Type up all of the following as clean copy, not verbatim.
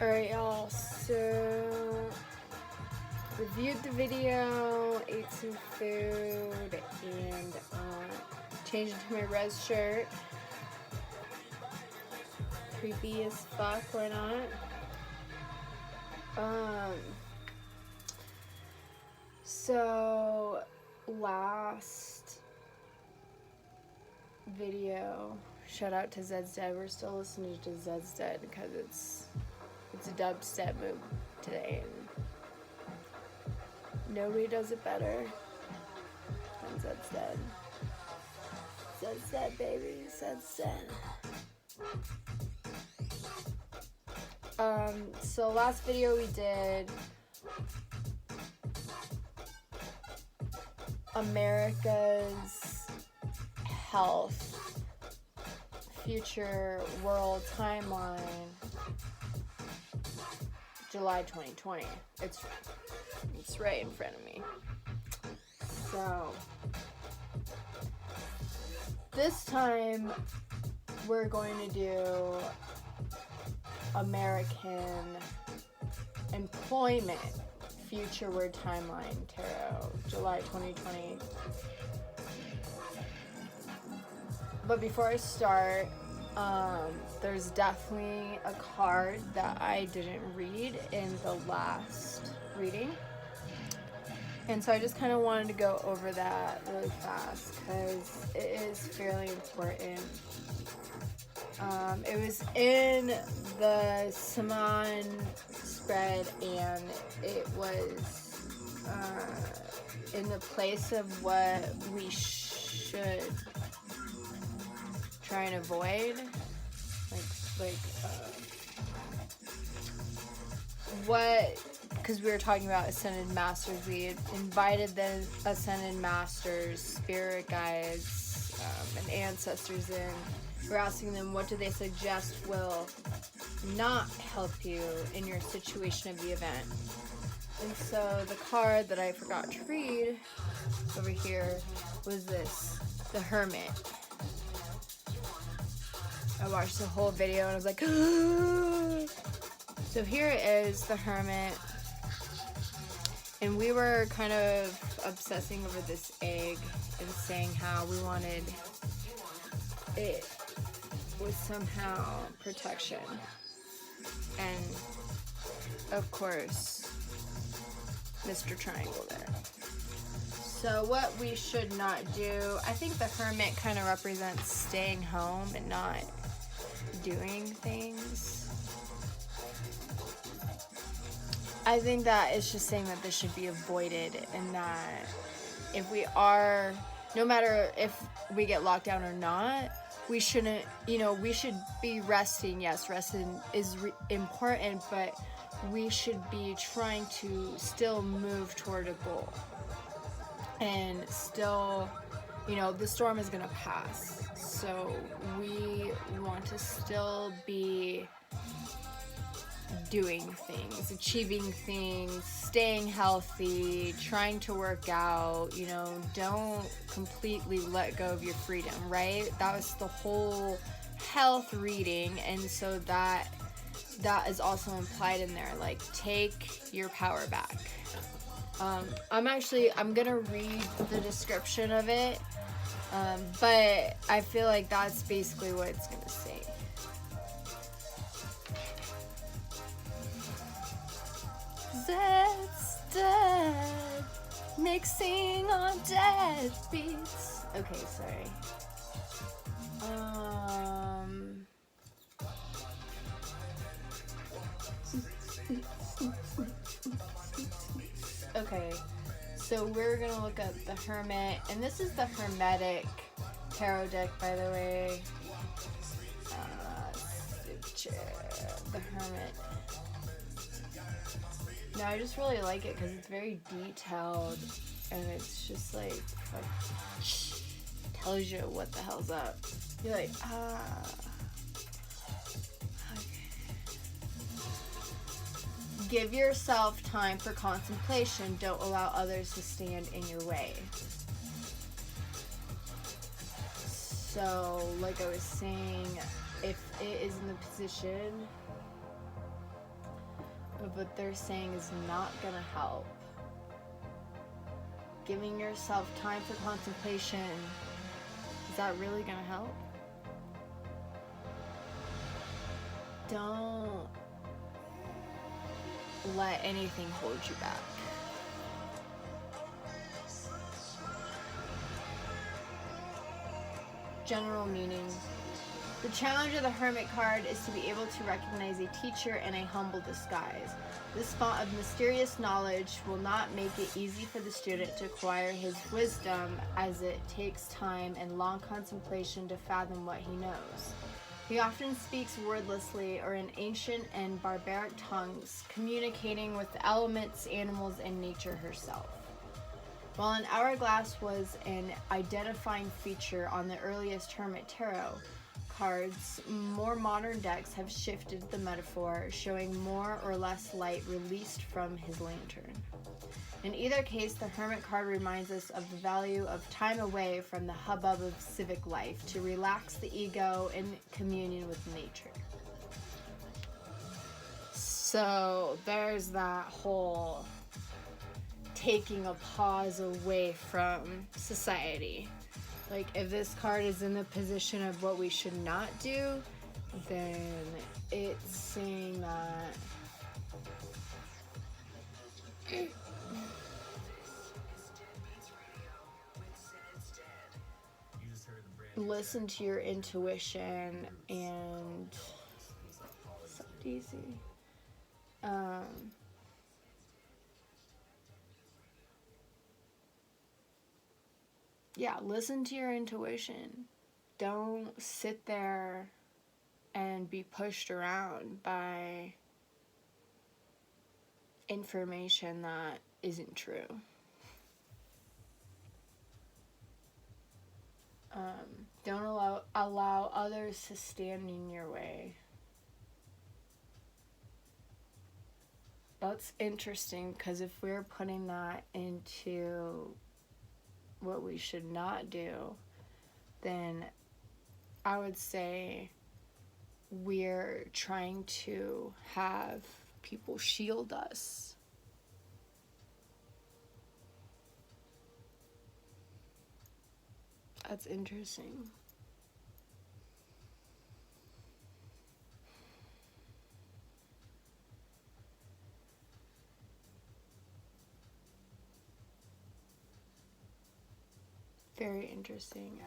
Alright, y'all, so reviewed the video, ate some food, and changed into my res shirt. Creepy as fuck, why not? So last video, shout out to Zed's Dead. We're still listening to Zed's Dead because it's a dubstep move today, and nobody does it better than Zed's Dead. Zed's Dead, baby. Zed's Dead. So last video we did America's health future world timeline, July 2020. It's right in front of me. So this time we're going to do American employment future word timeline tarot, July 2020. But before I start, there's definitely a card that I didn't read in the last reading, and so I just kind of wanted to go over that really fast because it is fairly important. It was in the Saman spread, and it was in the place of what we should try and avoid, what, because we were talking about Ascended Masters. We had invited the Ascended Masters, spirit guides, and ancestors in. We're asking them, what do they suggest will not help you in your situation of the event? And so the card that I forgot to read over here was this, the Hermit. I watched the whole video and I was like, ah! So here it is, the Hermit. And we were kind of obsessing over this egg and saying how we wanted it with somehow protection. And of course, Mr. Triangle there. So what we should not do, I think the Hermit kind of represents staying home and not doing things. I think that it's just saying that this should be avoided, and that if we are, no matter if we get locked down or not, we shouldn't, we should be resting. Yes, resting is important, but we should be trying to still move toward a goal. And still, the storm is going to pass. So we want to still be doing things, achieving things, staying healthy, trying to work out, don't completely let go of your freedom, right? That was the whole health reading, and so that is also implied in there, like, take your power back. I'm gonna read the description of it, but I feel like that's basically what it's gonna say. Zed's Dead, mixing on dead beats. Okay, sorry. Okay, so we're gonna look up the Hermit, and this is the Hermetic tarot deck, by the way. The Hermit. No, I just really like it because it's very detailed, and it's just like tells you what the hell's up. You're like, okay. Give yourself time for contemplation. Don't allow others to stand in your way. So, like I was saying, if it is in the position of what they're saying is not gonna help. Giving yourself time for contemplation, is that really gonna help? Don't let anything hold you back. General meaning. The challenge of the Hermit card is to be able to recognize a teacher in a humble disguise. This font of mysterious knowledge will not make it easy for the student to acquire his wisdom, as it takes time and long contemplation to fathom what he knows. He often speaks wordlessly or in ancient and barbaric tongues, communicating with the elements, animals, and nature herself. While an hourglass was an identifying feature on the earliest Hermit tarot cards, more modern decks have shifted the metaphor, showing more or less light released from his lantern. In either case, the Hermit card reminds us of the value of time away from the hubbub of civic life to relax the ego in communion with nature. So there's that whole taking a pause away from society. Like, if this card is in the position of what we should not do, then it's saying that listen to your intuition and so easy. Yeah, listen to your intuition. Don't sit there and be pushed around by information that isn't true. Don't allow others to stand in your way. That's interesting, because if we're putting that into what we should not do, then I would say we're trying to have people shield us. That's interesting. Very interesting.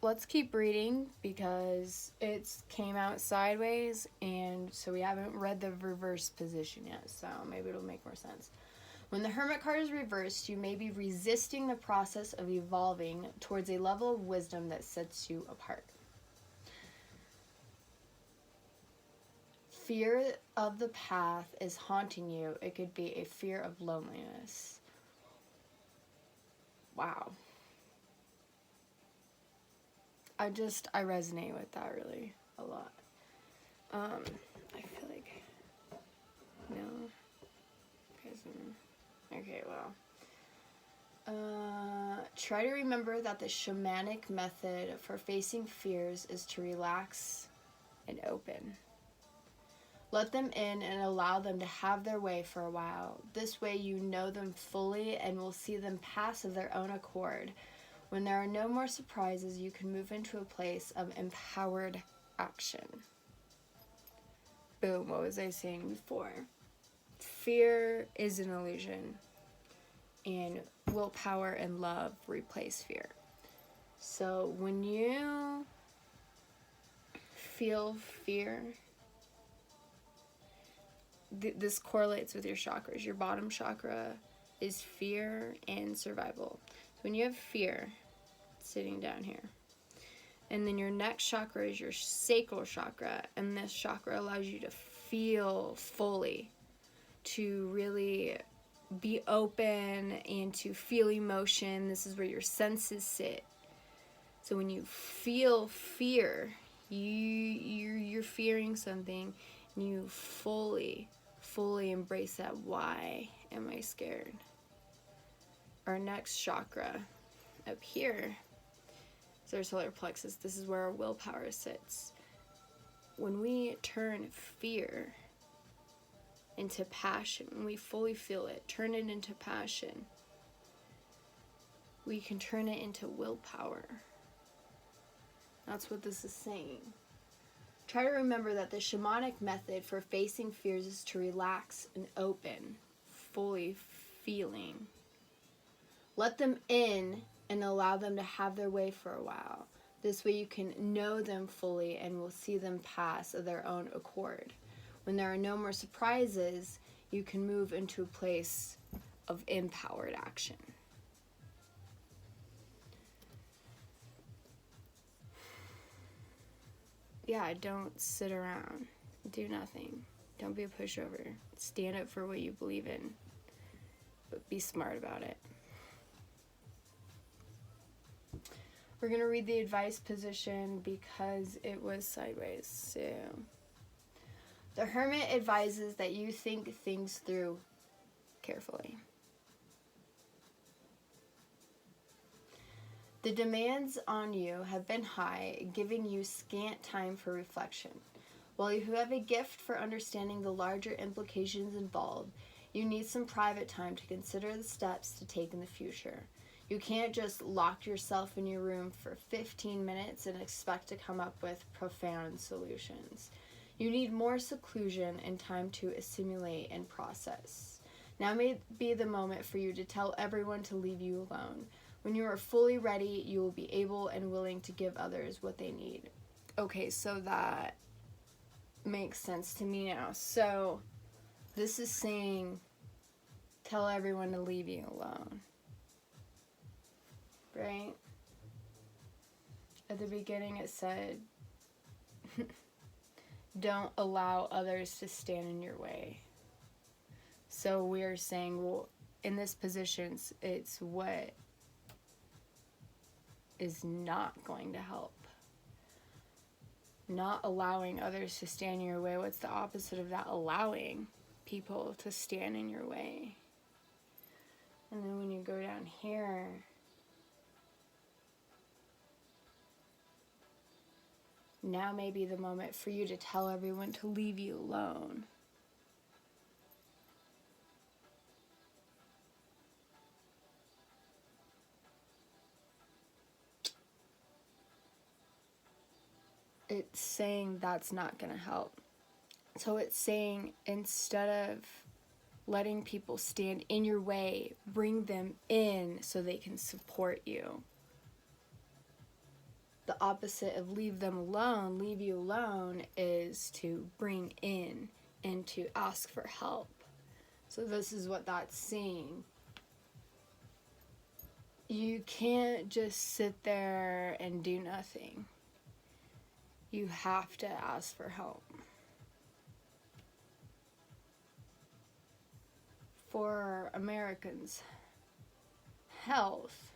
Let's keep reading, because it's came out sideways, and so we haven't read the reverse position yet, so maybe it'll make more sense. When the Hermit card is reversed, you may be resisting the process of evolving towards a level of wisdom that sets you apart. Fear of the path is haunting you. It could be a fear of loneliness. Wow. I resonate with that really a lot. I feel like, no. Okay, well. Try to remember that the shamanic method for facing fears is to relax and open. Let them in and allow them to have their way for a while. This way you know them fully and will see them pass of their own accord. When there are no more surprises, you can move into a place of empowered action. Boom, what was I saying before? Fear is an illusion, and willpower and love replace fear. So when you feel fear, this correlates with your chakras. Your bottom chakra is fear and survival. So when you have fear, sitting down here, and then your next chakra is your sacral chakra, and this chakra allows you to feel fully, to really be open and to feel emotion. This is where your senses sit. So when you feel fear, you're fearing something, and you fully embrace that. Why am I scared? Our next chakra up here It's our solar plexus. This is where our willpower sits. When we turn fear into passion, when we fully feel it, turn it into passion, we can turn it into willpower. That's what this is saying. Try to remember that the shamanic method for facing fears is to relax and open, fully feeling. Let them in and allow them to have their way for a while. This way you can know them fully and will see them pass of their own accord. When there are no more surprises, you can move into a place of empowered action. Yeah, don't sit around. Do nothing. Don't be a pushover. Stand up for what you believe in. But be smart about it. We're going to read the advice position because it was sideways. So, the Hermit advises that you think things through carefully. The demands on you have been high, giving you scant time for reflection. While you have a gift for understanding the larger implications involved, you need some private time to consider the steps to take in the future. You can't just lock yourself in your room for 15 minutes and expect to come up with profound solutions. You need more seclusion and time to assimilate and process. Now may be the moment for you to tell everyone to leave you alone. When you are fully ready, you will be able and willing to give others what they need. Okay, so that makes sense to me now. So this is saying, tell everyone to leave you alone. Right? At the beginning it said, don't allow others to stand in your way. So we're saying, well, in this position, it's what is not going to help. Not allowing others to stand in your way. What's the opposite of that? Allowing people to stand in your way. And then when you go down here, now may be the moment for you to tell everyone to leave you alone. It's saying that's not going to help. So it's saying instead of letting people stand in your way, bring them in so they can support you. The opposite of leave them alone, leave you alone, is to bring in and to ask for help. So this is what that's saying. You can't just sit there and do nothing. You have to ask for help. For Americans, health,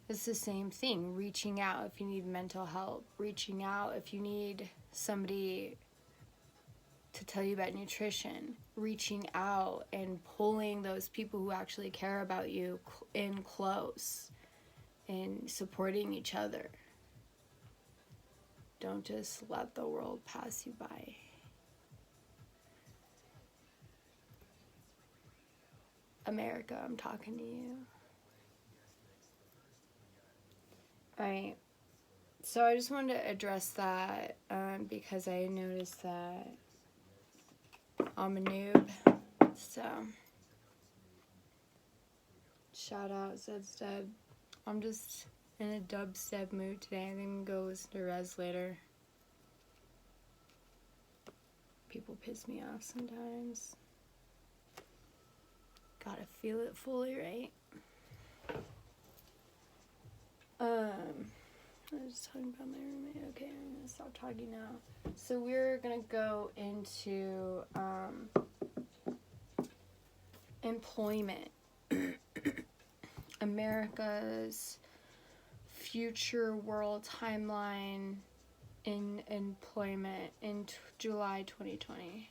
it's the same thing. Reaching out if you need mental help. Reaching out if you need somebody to tell you about nutrition. Reaching out and pulling those people who actually care about you in close. And supporting each other. Don't just let the world pass you by. America, I'm talking to you. Alright, so I just wanted to address that because I noticed that I'm a noob. So, shout out Zedstead. I'm just in a dubstep mood today. I think I'm gonna go listen to Rez later. People piss me off sometimes. Gotta feel it fully, right? I was talking about my roommate. Okay, I'm gonna stop talking now. So we're gonna go into employment. America's future world timeline in employment in July 2020.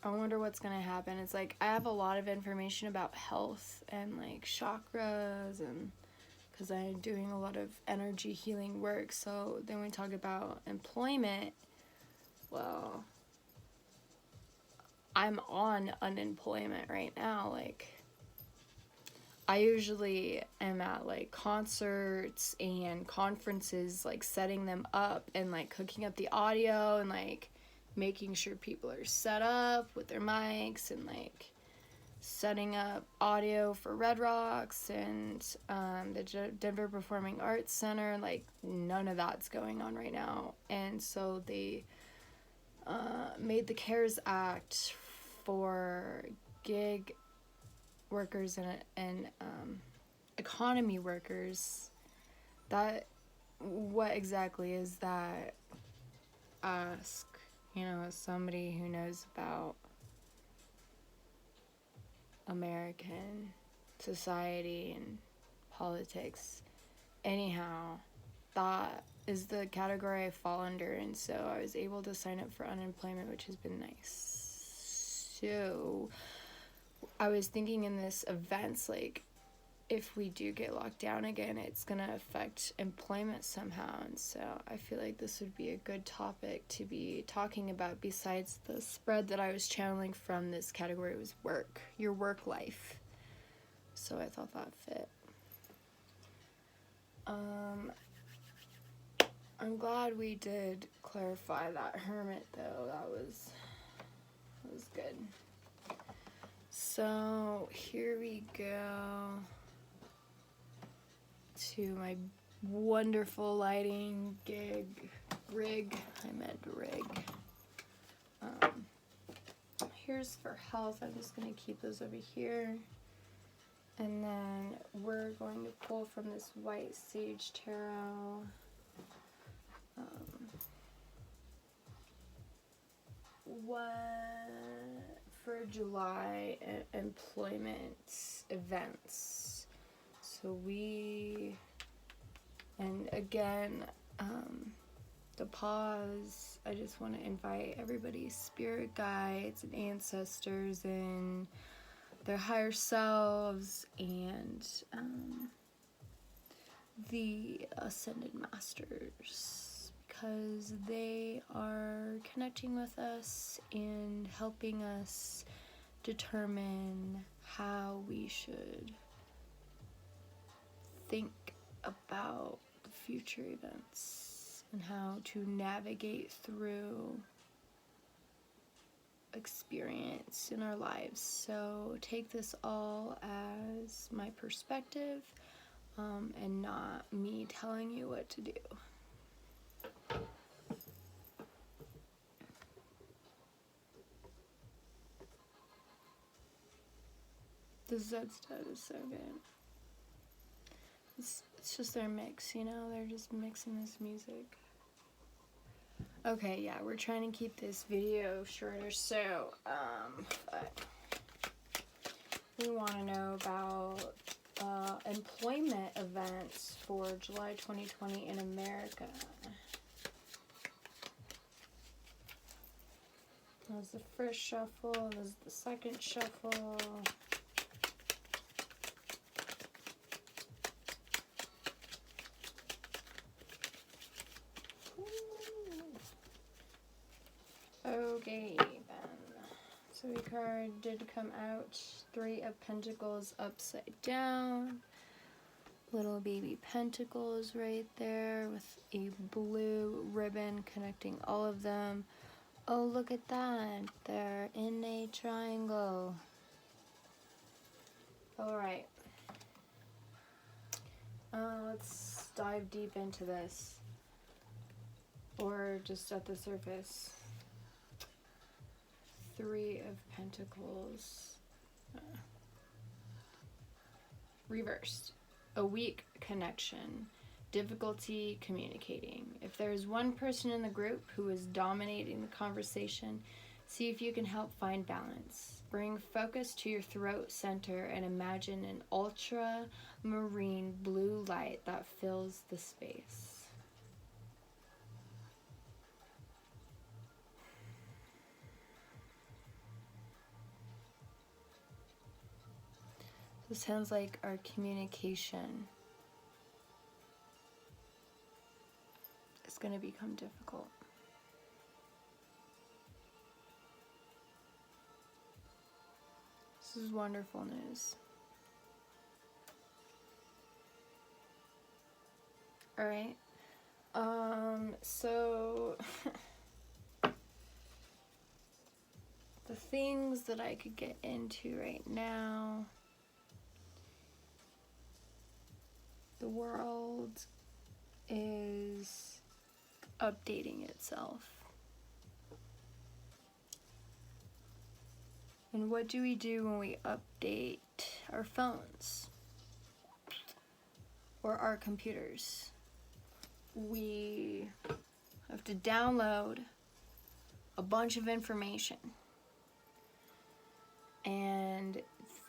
I wonder what's gonna happen. It's like I have a lot of information about health and like chakras, and because I'm doing a lot of energy healing work. So then we talk about employment. Well, I'm on unemployment right now. Like, I usually am at like concerts and conferences, like setting them up and like hooking up the audio and like making sure people are set up with their mics and like setting up audio for Red Rocks and the Denver Performing Arts Center. Like, none of that's going on right now. And so they made the CARES Act for gig workers and economy workers. That, what exactly is that? Ask, as somebody who knows about American society and politics. Anyhow, that is the category I fall under, and so I was able to sign up for unemployment, which has been nice. So I was thinking in this events, like, if we do get locked down again, it's going to affect employment somehow. And so I feel like this would be a good topic to be talking about, besides the spread that I was channeling from this category was work, your work life. So I thought that fit. I'm glad we did clarify that hermit, though. That was good. So here we go to my wonderful lighting rig. Here's for health. I'm just going to keep those over here. And then we're going to pull from this White Sage Tarot. What for July employment events. So and again, the pause, I just want to invite everybody's spirit guides and ancestors and their higher selves and the ascended masters, because they are connecting with us and helping us determine how we should think about the future events and how to navigate through experience in our lives. So take this all as my perspective, and not me telling you what to do. The Zedstead is so good. It's just their mix, they're just mixing this music. Okay, yeah, we're trying to keep this video shorter, so, but we want to know about employment events for July 2020 in America. That was the first shuffle, this is the second shuffle. Okay, then. So the card did come out. 3 of Pentacles upside down. Little baby pentacles right there with a blue ribbon connecting all of them. Oh, look at that. They're in a triangle. Alright. Let's dive deep into this. Or just at the surface. 3 of Pentacles. Reversed. A weak connection. Difficulty communicating. If there is one person in the group who is dominating the conversation, see if you can help find balance. Bring focus to your throat center and imagine an ultramarine blue light that fills the space. This sounds like our communication is going to become difficult. This is wonderful news. All right. So the things that I could get into right now. The world is updating itself. And what do we do when we update our phones or our computers? We have to download a bunch of information, and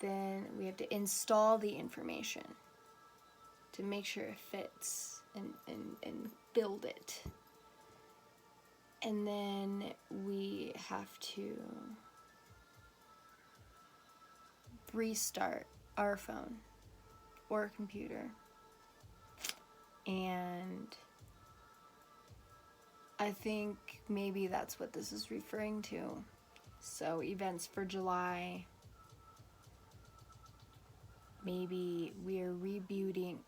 then we have to install the information to make sure it fits and build it. And then we have to restart our phone or computer. And I think maybe that's what this is referring to. So events for July, maybe we're rebooting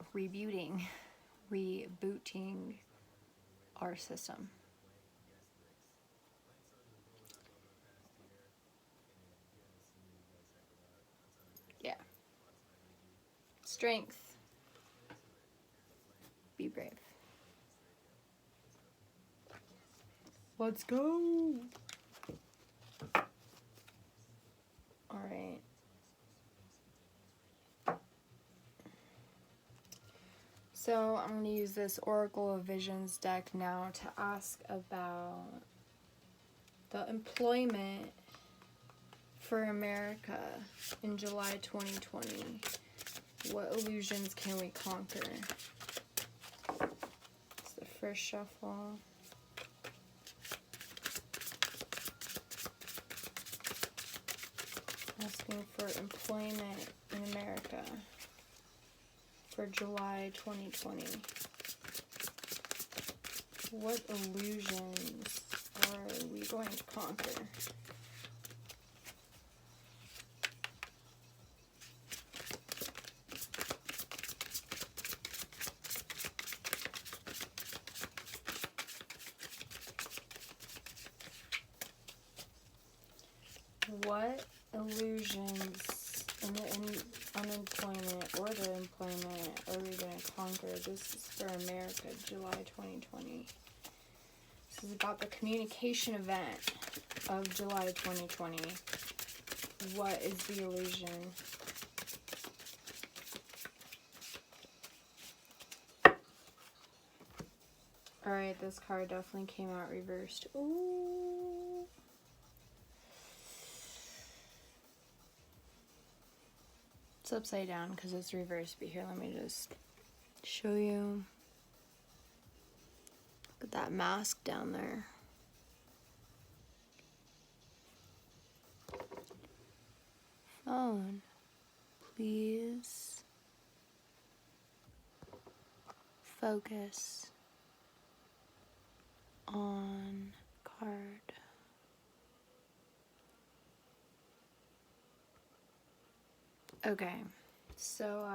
our system. Yeah. Strength. Be brave. Let's go. All right. So I'm going to use this Oracle of Visions deck now to ask about the employment for America in July 2020. What illusions can we conquer? It's the first shuffle. Asking for employment in America for July 2020. What illusions are we going to conquer? What illusions in the unemployment or the employment are we going to conquer? This is for America, July 2020. This is about the communication event of July 2020. What is the illusion? Alright, this card definitely came out reversed. Ooh. It's upside down because it's reversed, but here, let me just show you. Look at that mask down there. Phone, please focus on card. Okay, so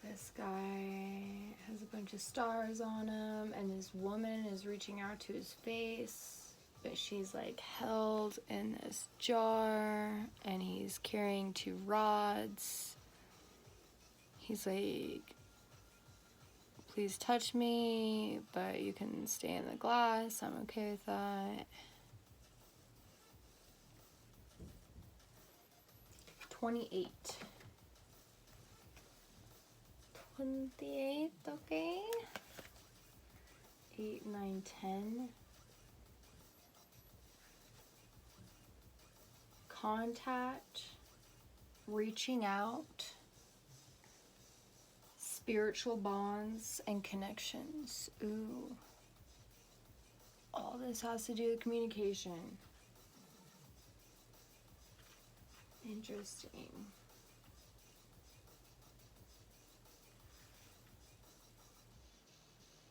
this guy has a bunch of stars on him, and this woman is reaching out to his face, but she's like held in this jar, and he's carrying 2 rods. He's like, please touch me, but you can stay in the glass. I'm okay with that. 28. 28, okay. 8, 9, 10. Contact, reaching out, spiritual bonds and connections. Ooh. All this has to do with communication. Interesting.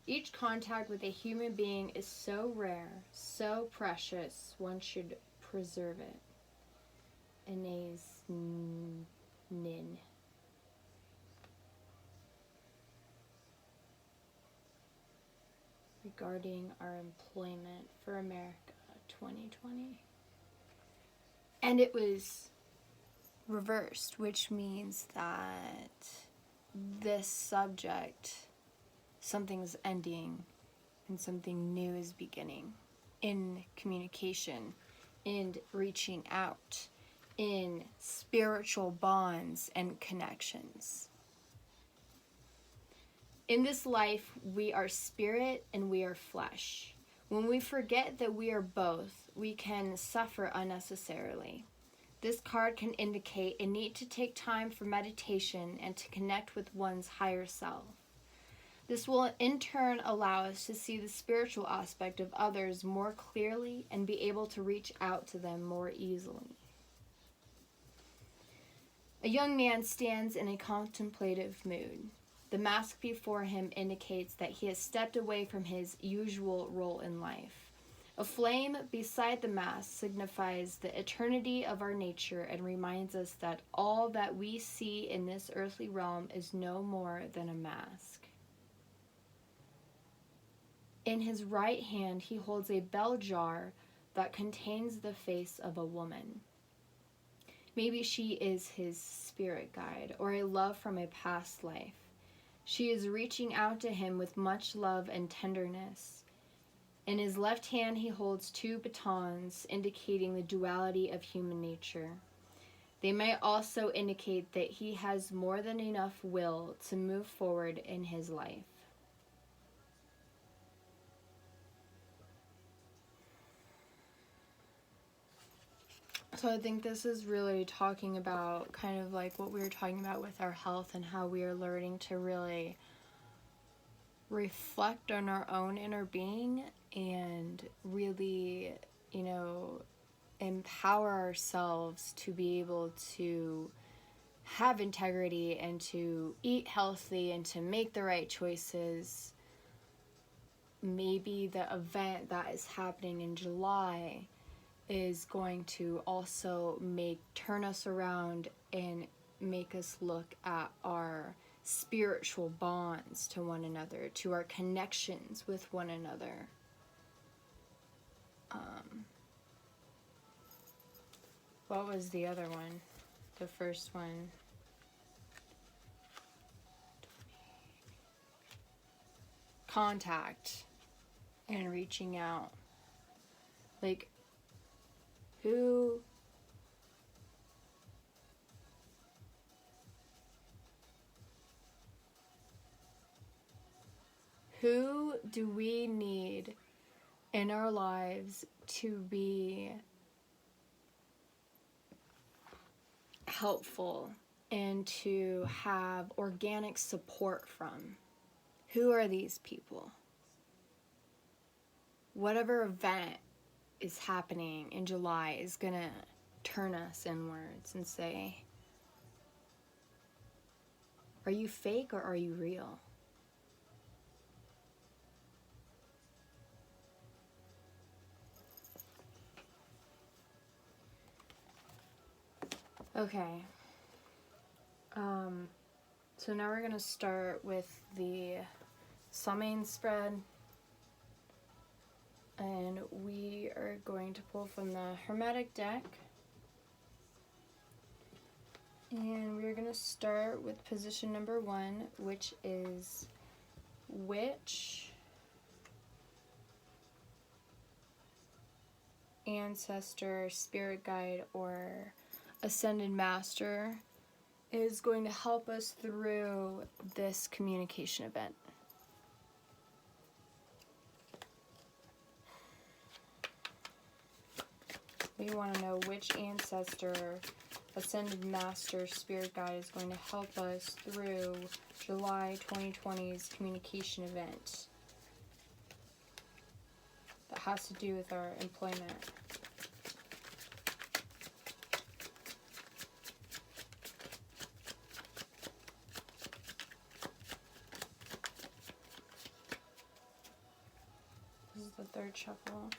Each contact with a human being is so rare, so precious, one should preserve it. Anais Nin. Regarding our employment for America 2020. And it was reversed, which means that this subject, something's ending and something new is beginning in communication, in reaching out, in spiritual bonds and connections. In this life, we are spirit and we are flesh. When we forget that we are both, we can suffer unnecessarily. This card can indicate a need to take time for meditation and to connect with one's higher self. This will in turn allow us to see the spiritual aspect of others more clearly and be able to reach out to them more easily. A young man stands in a contemplative mood. The mask before him indicates that he has stepped away from his usual role in life. A flame beside the mask signifies the eternity of our nature and reminds us that all that we see in this earthly realm is no more than a mask. In his right hand, he holds a bell jar that contains the face of a woman. Maybe she is his spirit guide or a love from a past life. She is reaching out to him with much love and tenderness. In his left hand, he holds 2 batons, indicating the duality of human nature. They may also indicate that he has more than enough will to move forward in his life. So I think this is really talking about kind of like what we were talking about with our health and how we are learning to really reflect on our own inner being and really, empower ourselves to be able to have integrity and to eat healthy and to make the right choices. Maybe the event that is happening in July is going to also turn us around and make us look at our spiritual bonds to one another, to our connections with one another. What was the other one? The first one. Contact and reaching out. Like, who do we need in our lives to be helpful and to have organic support from? Who are these people? Whatever event is happening in July is gonna turn us inwards and say, are you fake or are you real? Okay. So now we're gonna start with the Samhain spread, and we are going to pull from the Hermetic deck, and we're gonna start with position number 1, which is Witch, Ancestor, Spirit Guide, or Ascended Master is going to help us through this communication event. We want to know which ancestor, Ascended Master, Spirit Guide is going to help us through July 2020's communication event that has to do with our employment. card shuffle.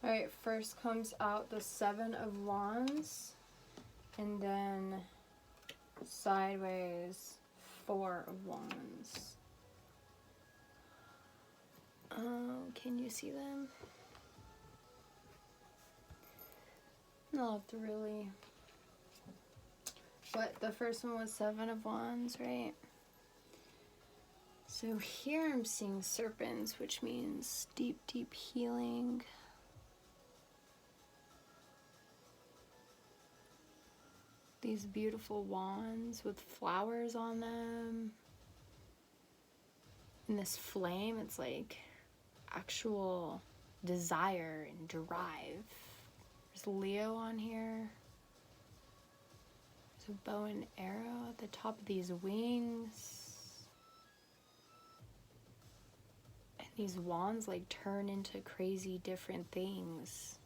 Alright, first comes out the Seven of Wands, and then sideways, Four of Wands. Can you see them? Not really. But the first one was Seven of Wands, right? So here I'm seeing serpents, which means deep, deep healing. These beautiful wands with flowers on them. And this flame, it's like actual desire and drive. There's Leo on here. There's a bow and arrow at the top of these wings. And these wands like turn into crazy different things.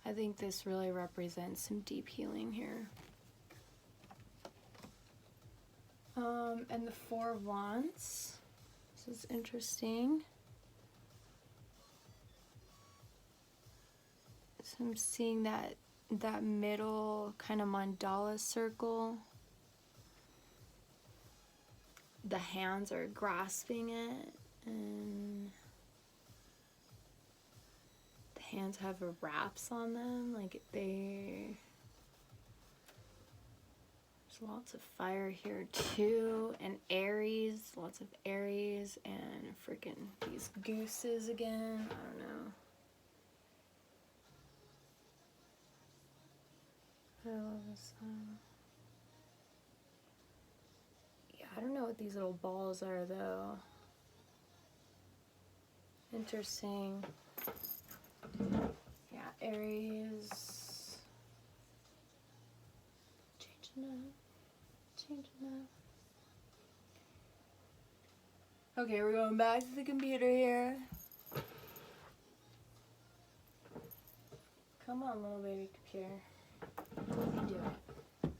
I think this really represents some deep healing here. And the Four of Wands. This is interesting. So I'm seeing that middle kind of mandala circle. The hands are grasping it, and the hands have wraps on them, like there's lots of fire here too, and Aries, lots of Aries, and freaking these gooses again. I don't know. I love this one. Yeah, I don't know what these little balls are though. Interesting. Yeah, Aries. Changing up. Okay, we're going back to the computer here. Come on, little baby computer. You can do it.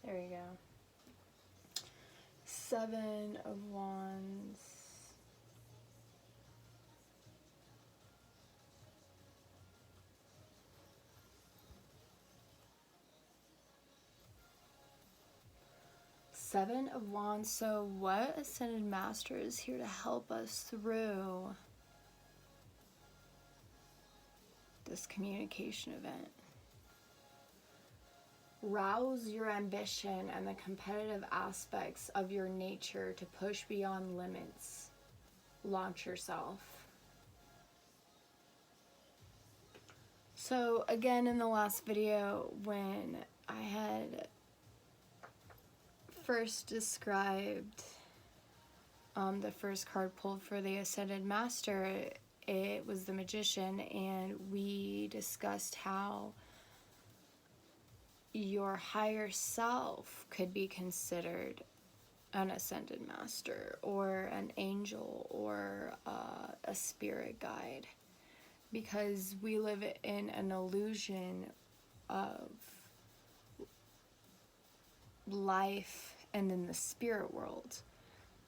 There we go. Seven of Wands. Seven of Wands. So what Ascended Master is here to help us through this communication event? Rouse your ambition and the competitive aspects of your nature to push beyond limits. Launch yourself. So again, in the last video, when I had first described the first card pulled for the Ascended Master, it was the Magician, and we discussed how your higher self could be considered an Ascended Master or an angel or a spirit guide, because we live in an illusion of life and in the spirit world,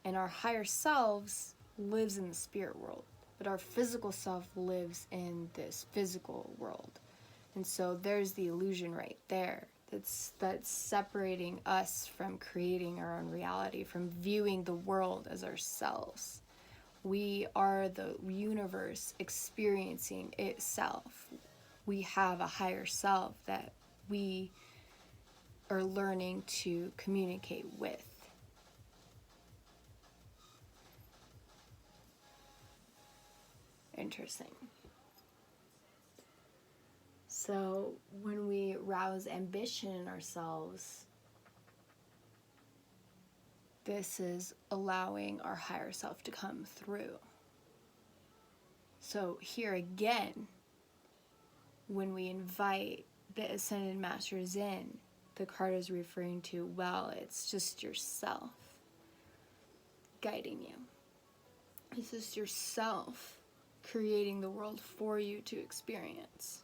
and our higher selves lives in the spirit world, but our physical self lives in this physical world. And so there's the illusion right there that's separating us from creating our own reality, from viewing the world as ourselves. We are the universe experiencing itself. We have a higher self that we are learning to communicate with. Interesting. So when we rouse ambition in ourselves, this is allowing our higher self to come through. So here again, when we invite the Ascended Masters in, the card is referring to, well, it's just yourself guiding you. It's just yourself creating the world for you to experience.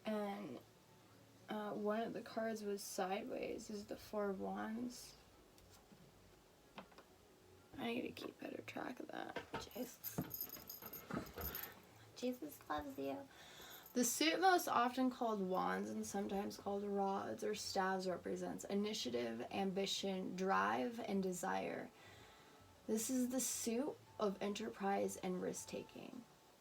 And one of the cards was sideways. This is the Four of Wands. I need to keep better track of that. Jesus loves you. The suit, most often called wands and sometimes called rods or staves, represents initiative, ambition, drive, and desire. This is the suit of enterprise and risk-taking.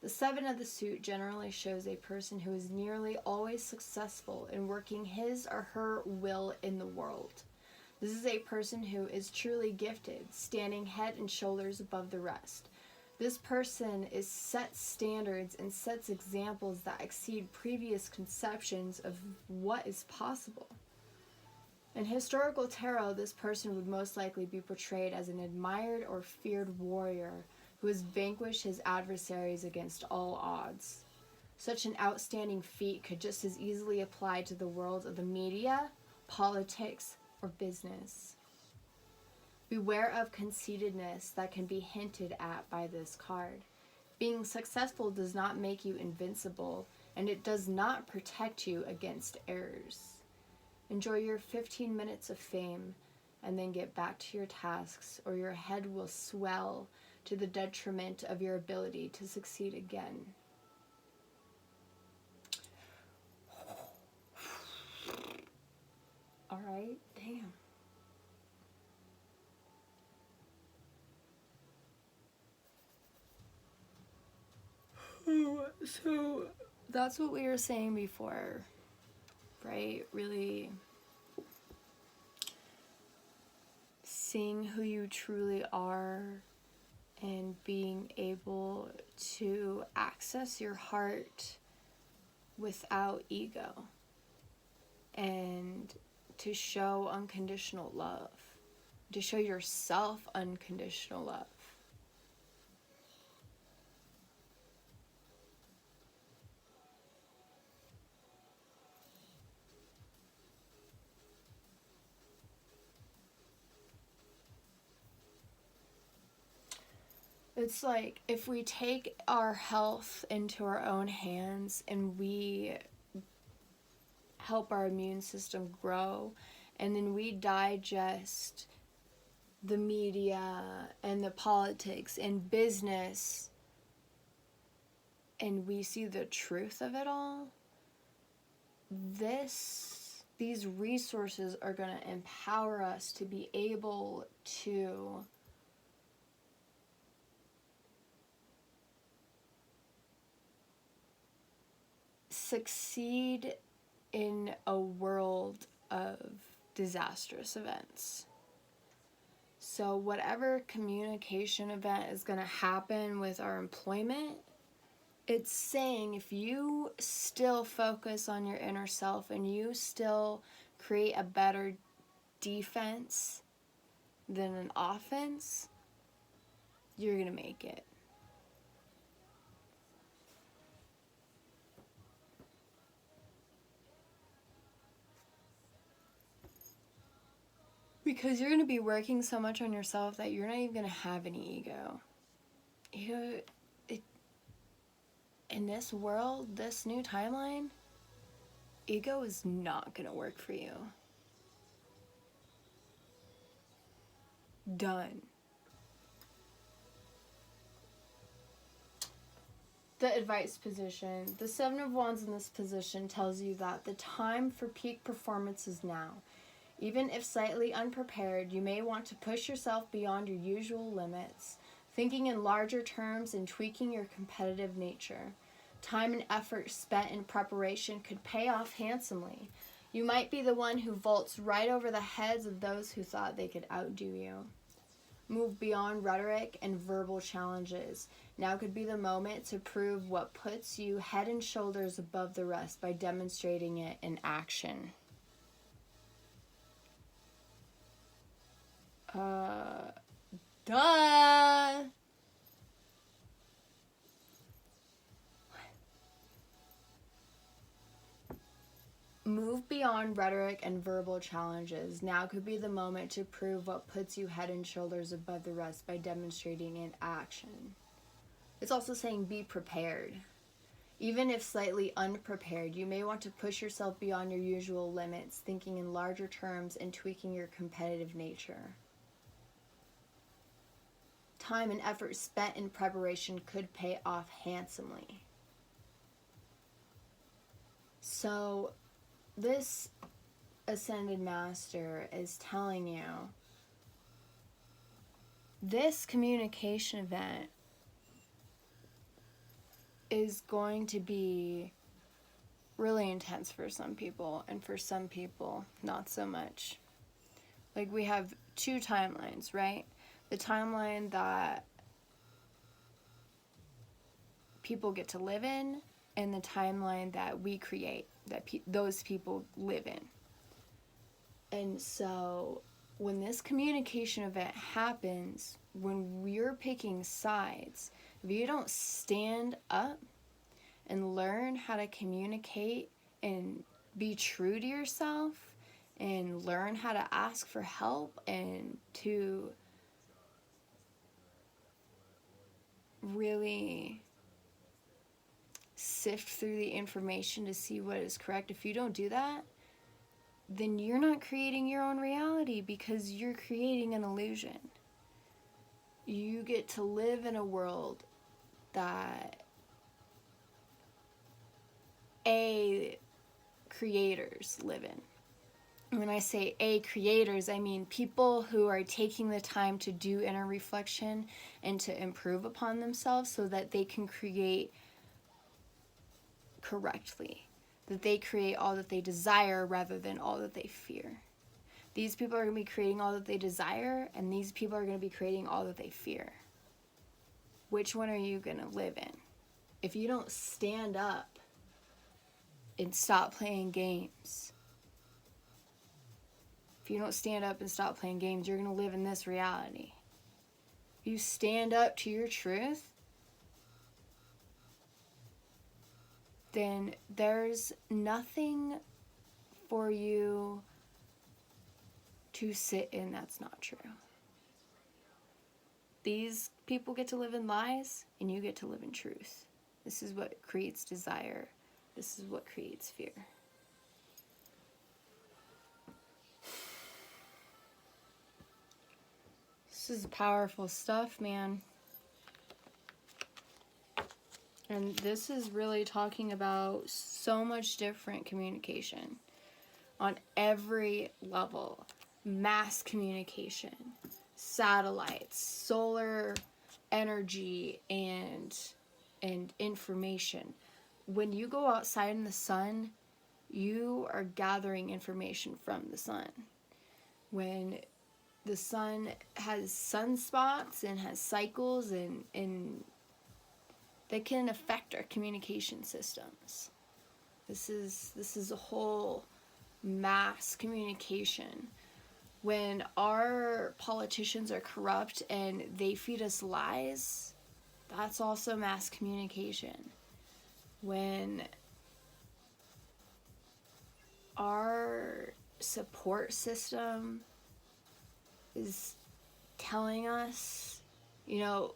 The seven of the suit generally shows a person who is nearly always successful in working his or her will in the world. This is a person who is truly gifted, standing head and shoulders above the rest. This person is set standards and sets examples that exceed previous conceptions of what is possible. In historical tarot, this person would most likely be portrayed as an admired or feared warrior who has vanquished his adversaries against all odds. Such an outstanding feat could just as easily apply to the world of the media, politics, or business. Beware of conceitedness that can be hinted at by this card. Being successful does not make you invincible, and it does not protect you against errors. Enjoy your 15 minutes of fame, and then get back to your tasks, or your head will swell to the detriment of your ability to succeed again. All right, damn. So that's what we were saying before, right? Really seeing who you truly are and being able to access your heart without ego and to show unconditional love, to show yourself unconditional love. It's like if we take our health into our own hands and we help our immune system grow, and then we digest the media and the politics and business, and we see the truth of it all, these resources are going to empower us to be able to succeed in a world of disastrous events. So whatever communication event is going to happen with our employment, it's saying if you still focus on your inner self and you still create a better defense than an offense, you're going to make it. Because you're going to be working so much on yourself that you're not even going to have any ego. In this world, this new timeline, ego is not going to work for you. Done. The advice position. The Seven of Wands in this position tells you that the time for peak performance is now. Even if slightly unprepared, you may want to push yourself beyond your usual limits, thinking in larger terms and tweaking your competitive nature. Time and effort spent in preparation could pay off handsomely. You might be the one who vaults right over the heads of those who thought they could outdo you. Move beyond rhetoric and verbal challenges. Now could be the moment to prove what puts you head and shoulders above the rest by demonstrating it in action. Duh! beyond rhetoric and verbal challenges. Now could be the moment to prove what puts you head and shoulders above the rest by demonstrating in action. It's also saying be prepared. Even if slightly unprepared, you may want to push yourself beyond your usual limits, thinking in larger terms and tweaking your competitive nature. Time and effort spent in preparation could pay off handsomely. So, this Ascended Master is telling you this communication event is going to be really intense for some people, and for some people, not so much. Like, we have two timelines, right? The timeline that people get to live in, and the timeline that we create, that those people live in. And so, when this communication event happens, when we're picking sides, if you don't stand up and learn how to communicate and be true to yourself and learn how to ask for help and to really sift through the information to see what is correct, if you don't do that, then you're not creating your own reality, because you're creating an illusion. You get to live in a world that creators live in. And when I say creators, I mean people who are taking the time to do inner reflection and to improve upon themselves so that they can create correctly. That they create all that they desire rather than all that they fear. These people are going to be creating all that they desire, and these people are going to be creating all that they fear. Which one are you going to live in? If you don't stand up and stop playing games, if you don't stand up and stop playing games, you're going to live in this reality. If you stand up to your truth, then there's nothing for you to sit in that's not true. These people get to live in lies, and you get to live in truth. This is what creates desire. This is what creates fear. This is powerful stuff, man. And this is really talking about so much different communication on every level. Mass communication, satellites, solar energy, and information. When you go outside in the sun, you are gathering information from the sun. When the sun has sunspots and has cycles and that can affect our communication systems. This is a whole mass communication. When our politicians are corrupt and they feed us lies, that's also mass communication. When our support system is telling us,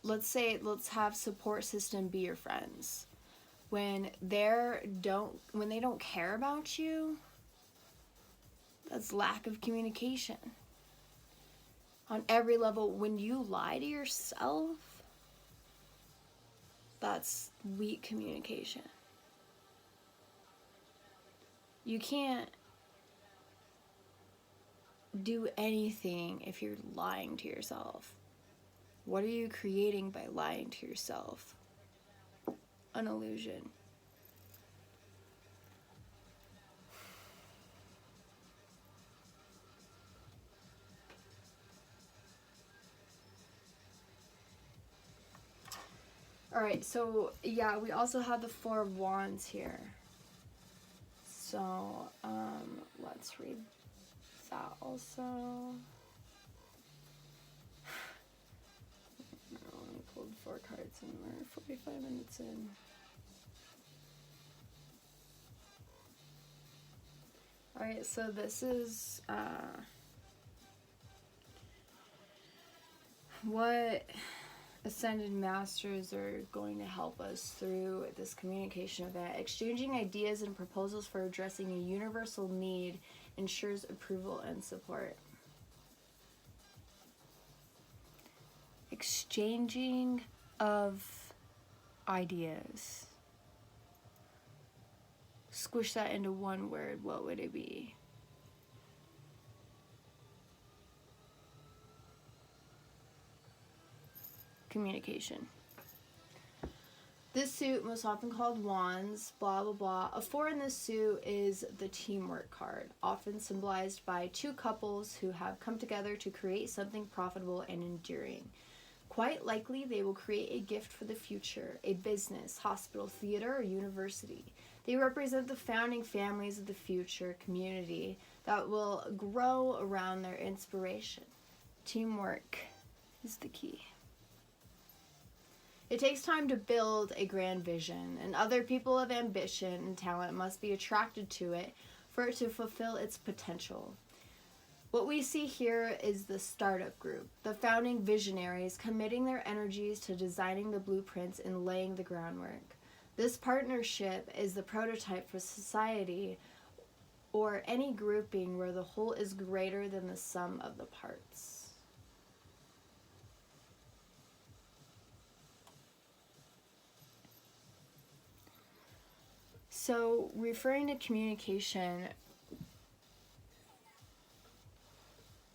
let's have support system be your friends. When they don't care about you, that's lack of communication. On every level, when you lie to yourself, that's weak communication. You can't do anything if you're lying to yourself. What are you creating by lying to yourself? An illusion. Alright, so yeah, we also have the Four of Wands here. So, let's read that also. I only pulled 4 cards and we're 45 minutes in. Alright, so this is what Ascended Masters are going to help us through this communication event. Exchanging ideas and proposals for addressing a universal need ensures approval and support. Exchanging of ideas. Squish that into one word, what would it be? Communication. This suit, most often called wands, blah blah blah. A 4 in this suit is the teamwork card, often symbolized by two couples who have come together to create something profitable and enduring. Quite likely, they will create a gift for the future, a business, hospital, theater, or university. They represent the founding families of the future community that will grow around their inspiration. Teamwork is the key. It takes time to build a grand vision, and other people of ambition and talent must be attracted to it for it to fulfill its potential. What we see here is the startup group, the founding visionaries committing their energies to designing the blueprints and laying the groundwork. This partnership is the prototype for society or any grouping where the whole is greater than the sum of the parts. So, referring to communication,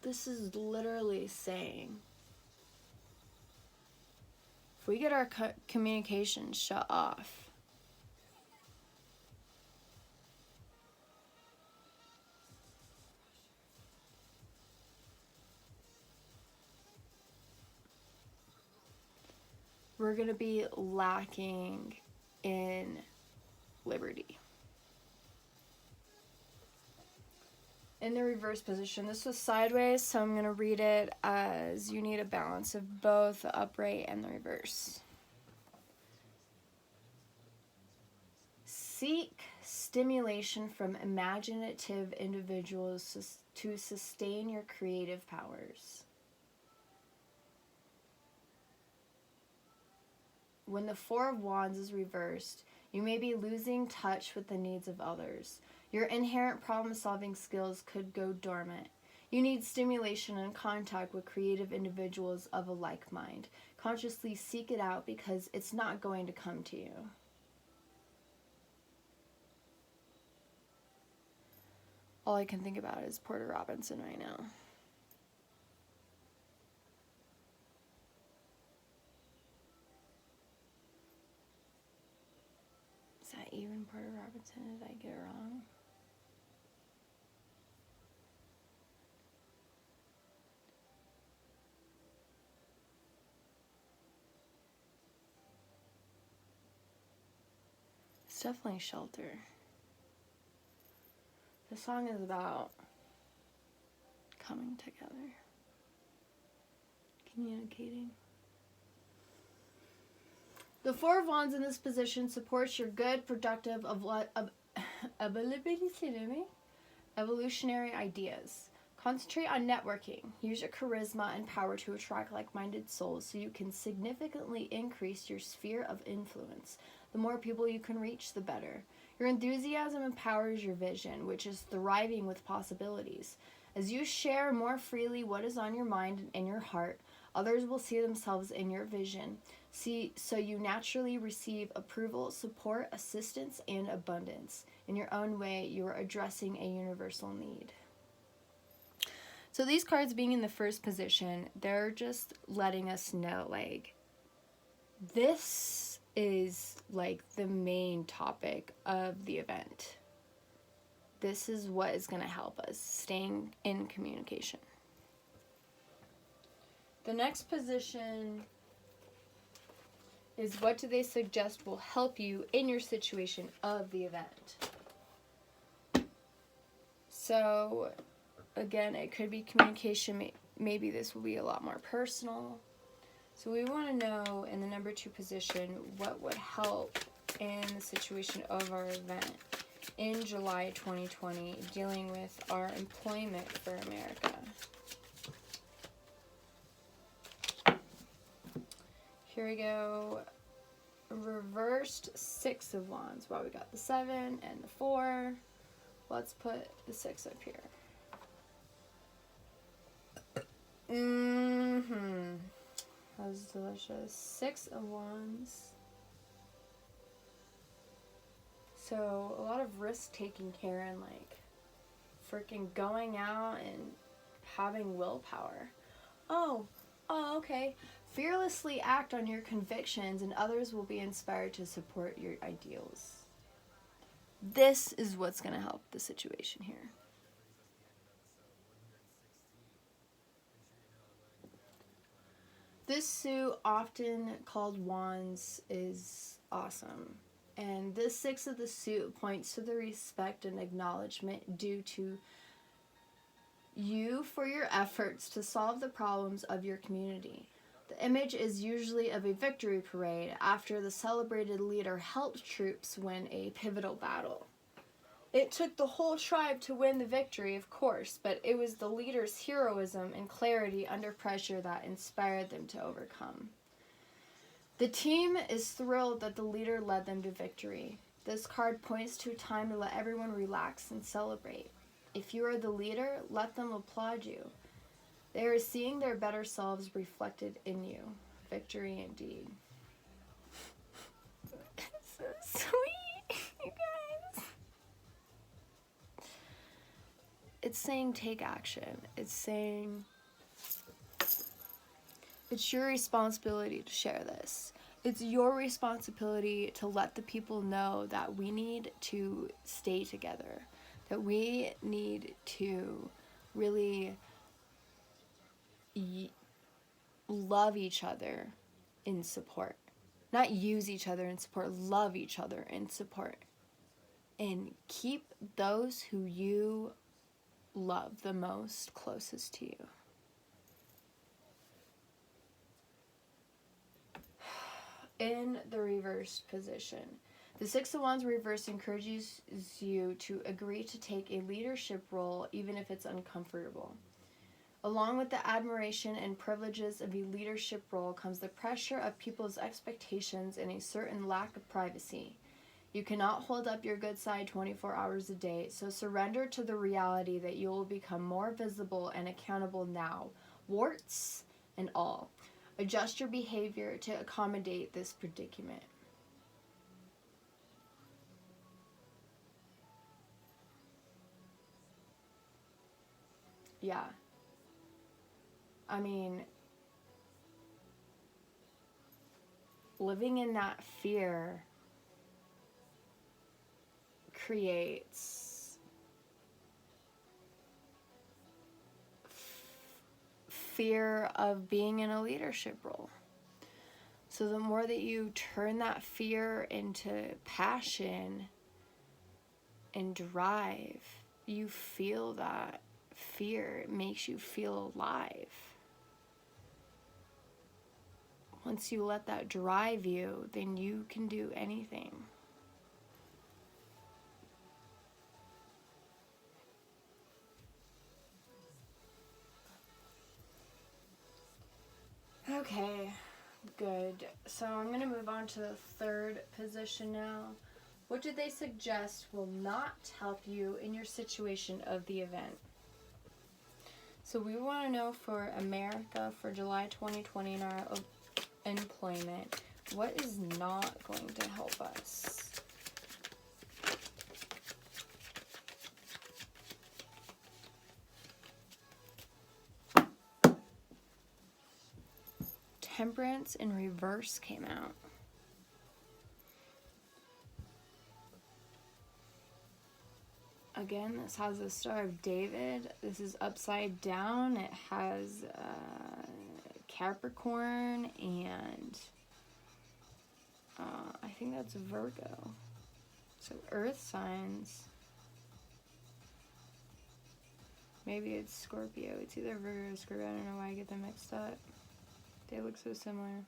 this is literally saying, if we get our communication shut off, we're going to be lacking in liberty. In the reverse position, this was sideways, so I'm going to read it as you need a balance of both the upright and the reverse. Seek stimulation from imaginative individuals to sustain your creative powers. When the 4 of Wands is reversed, you may be losing touch with the needs of others. Your inherent problem-solving skills could go dormant. You need stimulation and contact with creative individuals of a like mind. Consciously seek it out because it's not going to come to you. All I can think about is Porter Robinson right now. Is that even Porter Robinson? Did I get it wrong? It's definitely Shelter. The song is about coming together, communicating. The 4 of Wands in this position supports your good, productive, evolutionary ideas. Concentrate on networking. Use your charisma and power to attract like-minded souls so you can significantly increase your sphere of influence. The more people you can reach, the better. Your enthusiasm empowers your vision, which is thriving with possibilities. As you share more freely what is on your mind and in your heart, others will see themselves in your vision. So you naturally receive approval, support, assistance, and abundance. In your own way, you are addressing a universal need. So these cards being in the first position, they're just letting us know, like, this is like the main topic of the event. This is what is going to help us staying in communication. The next position is what do they suggest will help you in your situation of the event. So again, it could be communication. Maybe this will be a lot more personal. So we want to know in the number 2 position what would help in the situation of our event. in July 2020, dealing with our employment for America. Here we go. Reversed Six of Wands. Well, we got the 7 and the 4. Let's put the 6 up here. That was delicious. 6 of Wands. So, a lot of risk-taking here and, like, freaking going out and having willpower. Oh, okay. Fearlessly act on your convictions and others will be inspired to support your ideals. This is what's going to help the situation here. This suit, often called Wands, is awesome. And this 6 of the suit points to the respect and acknowledgement due to you for your efforts to solve the problems of your community. The image is usually of a victory parade after the celebrated leader helped troops win a pivotal battle. It took the whole tribe to win the victory, of course, but it was the leader's heroism and clarity under pressure that inspired them to overcome. The team is thrilled that the leader led them to victory. This card points to a time to let everyone relax and celebrate. If you are the leader, let them applaud you. They are seeing their better selves reflected in you. Victory indeed. It's so sweet, you guys. It's saying take action. It's saying it's your responsibility to share this. It's your responsibility to let the people know that we need to stay together, that we need to really love each other in support. Not use each other in support, love each other in support. And keep those who you love the most closest to you. In the reversed position, the 6 of Wands reverse encourages you to agree to take a leadership role even if it's uncomfortable. Along with the admiration and privileges of a leadership role comes the pressure of people's expectations and a certain lack of privacy. You cannot hold up your good side 24 hours a day, so surrender to the reality that you will become more visible and accountable now, warts and all. Adjust your behavior to accommodate this predicament. Yeah. I mean, living in that fear creates fear of being in a leadership role. So the more that you turn that fear into passion and drive, you feel that fear. It makes you feel alive. Once you let that drive you, then you can do anything. Okay, good. So I'm going to move on to the 3rd position now. What did they suggest will not help you in your situation of the event? So we want to know for America for July 2020 in our employment, what is not going to help us? Temperance in reverse came out. Again, this has the Star of David. This is upside down. It has Capricorn and I think that's Virgo. So earth signs. Maybe it's Scorpio. It's either Virgo or Scorpio. I don't know why I get them mixed up. They look so similar.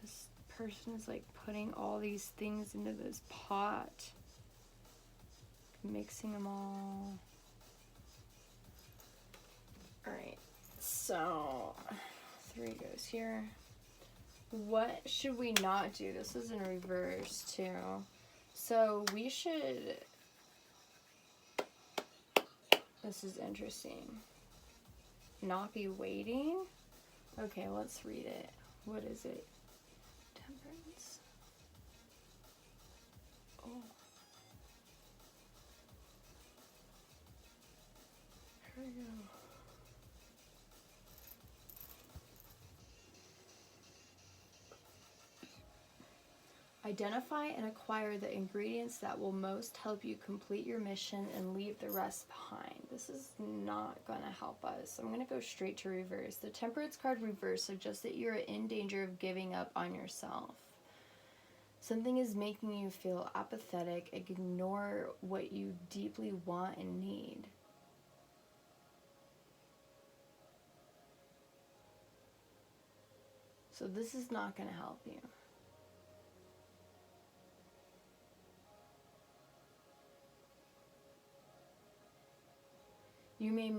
This person is like putting all these things into this pot, mixing them all. Alright, so 3 goes here. What should we not do? This is in reverse too. So we should, this is interesting, not be waiting. Okay, let's read it. What is it? Temperance. Oh. Here we go. Identify and acquire the ingredients that will most help you complete your mission and leave the rest behind. This is not going to help us. I'm going to go straight to reverse. The Temperance card reverse suggests that you're in danger of giving up on yourself. Something is making you feel apathetic. Ignore what you deeply want and need. So this is not going to help you. You may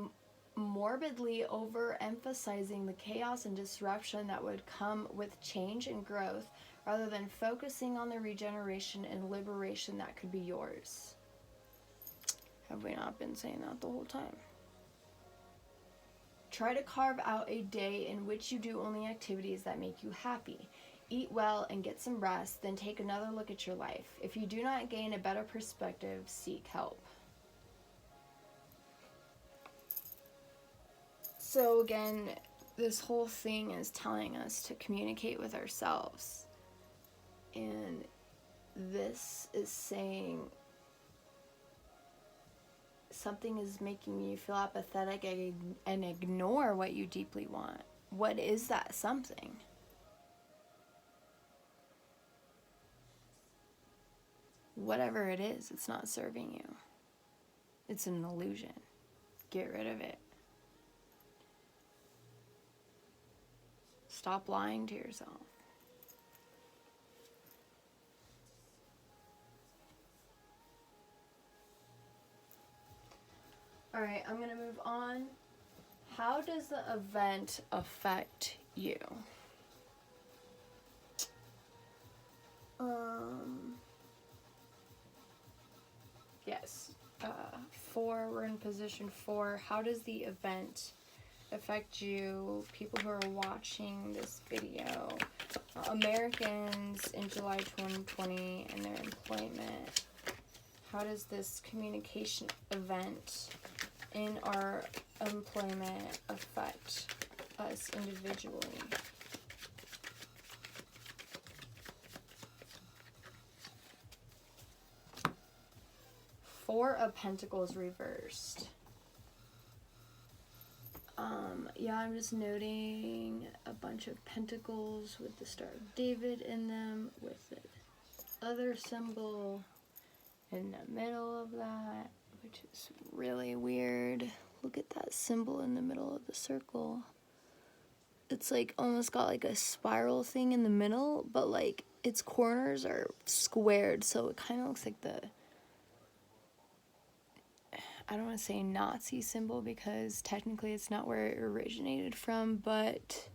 morbidly overemphasizing the chaos and disruption that would come with change and growth rather than focusing on the regeneration and liberation that could be yours. Have we not been saying that the whole time? Try to carve out a day in which you do only activities that make you happy. Eat well and get some rest, then take another look at your life. If you do not gain a better perspective, seek help. So again, this whole thing is telling us to communicate with ourselves. And this is saying something is making you feel apathetic and ignore what you deeply want. What is that something? Whatever it is, it's not serving you. It's an illusion. Get rid of it. Stop lying to yourself. All right, I'm going to move on. How does the event affect you? Yes. 4, we're in position 4. How does the event affect you? People who are watching this video, Americans in July 2020 and their employment. How does this communication event in our employment affect us individually? Four of Pentacles reversed. Yeah, I'm just noting a bunch of pentacles with the Star of David in them, with the other symbol in the middle of that, which is really weird. Look at that symbol in the middle of the circle. It's like almost got like a spiral thing in the middle, but like its corners are squared, so it kind of looks like the, I don't want to say Nazi symbol because technically it's not where it originated from, but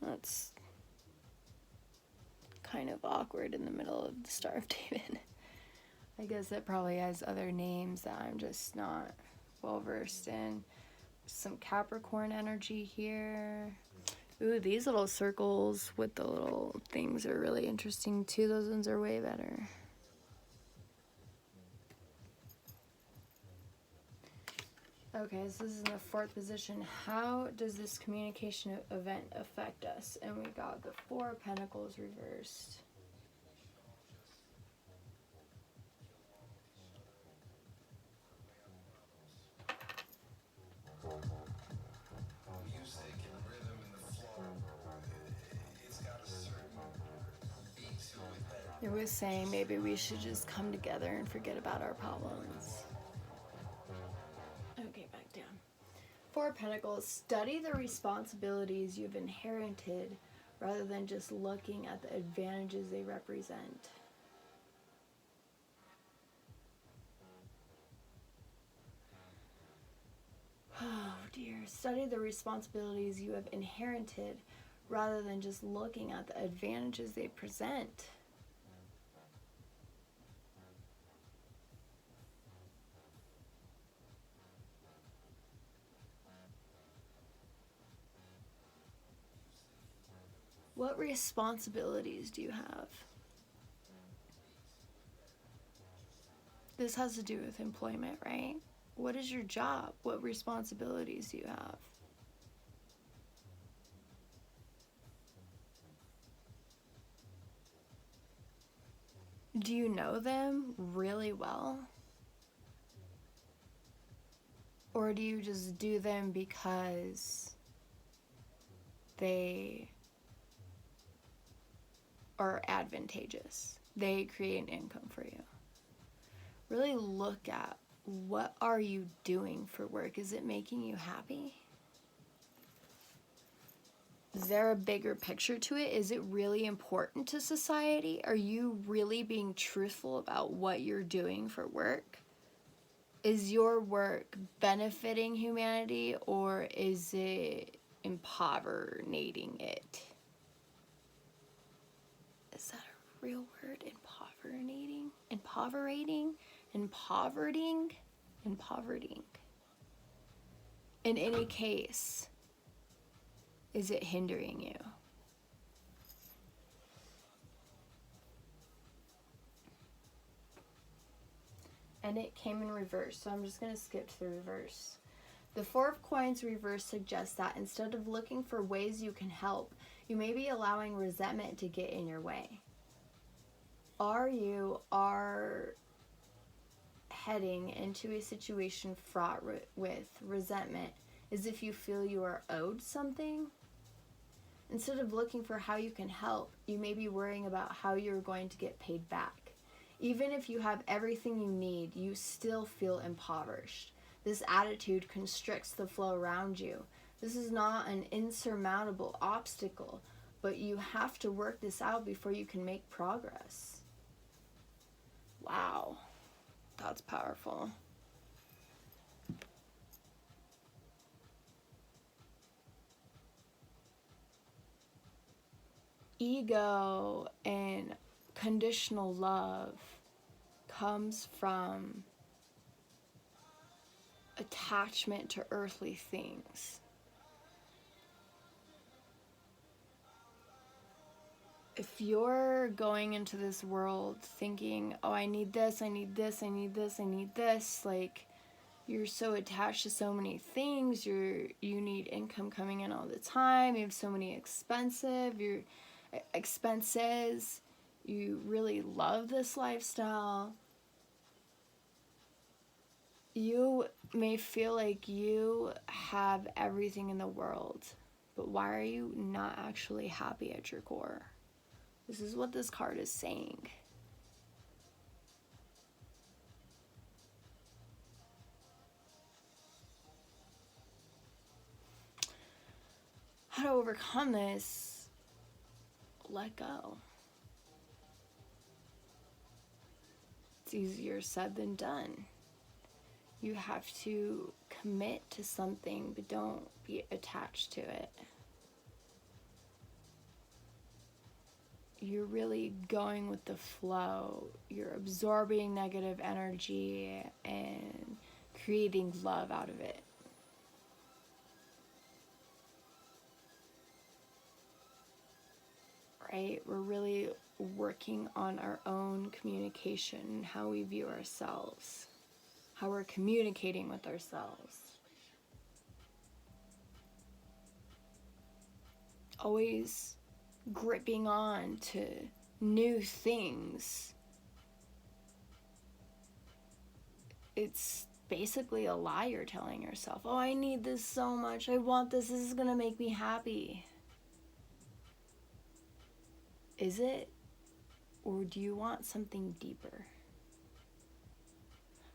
that's kind of awkward in the middle of the Star of David. I guess it probably has other names that I'm just not well versed in. Some Capricorn energy here. Ooh, these little circles with the little things are really interesting too. Those ones are way better. Okay, so this is in the 4th position. How does this communication event affect us? And we got the 4 of Pentacles reversed. It was saying maybe we should just come together and forget about our problems. Okay, back down. 4 of Pentacles. Study the responsibilities you've inherited rather than just looking at the advantages they represent. Oh dear. Study the responsibilities you have inherited rather than just looking at the advantages they present. What responsibilities do you have? This has to do with employment, right? What is your job? What responsibilities do you have? Do you know them really well? Or do you just do them because they are advantageous? They create an income for you. Really look at, what are you doing for work? Is it making you happy? Is there a bigger picture to it? Is it really important to society? Are you really being truthful about what you're doing for work? Is your work benefiting humanity, or is it impoverinating it? Is that a real word? Impoverinating? Impoverating? Impoverting? Impoverting. In any case, is it hindering you? And it came in reverse, so I'm just going to skip to the reverse. The Four of Coins reverse suggests that instead of looking for ways you can help, you may be allowing resentment to get in your way. You are heading into a situation fraught with resentment, as if you feel you are owed something. Instead of looking for how you can help, you may be worrying about how you're going to get paid back. Even if you have everything you need, you still feel impoverished. This attitude constricts the flow around you. This is not an insurmountable obstacle, but you have to work this out before you can make progress. Wow, that's powerful. Ego and conditional love comes from attachment to earthly things. If you're going into this world thinking, oh, I need this, I need this, I need this, I need this, like, you're so attached to so many things, you need income coming in all the time, you have so many expenses, you really love this lifestyle, you may feel like you have everything in the world, but why are you not actually happy at your core? This is what this card is saying. How to overcome this? Let go. It's easier said than done. You have to commit to something, but don't be attached to it. You're really going with the flow. You're absorbing negative energy and creating love out of it. Right? We're really working on our own communication, how we view ourselves, how we're communicating with ourselves. Always gripping on to new things. It's basically a lie you're telling yourself. Oh, I need this so much. I want this. This is going to make me happy. Is it? Or do you want something deeper?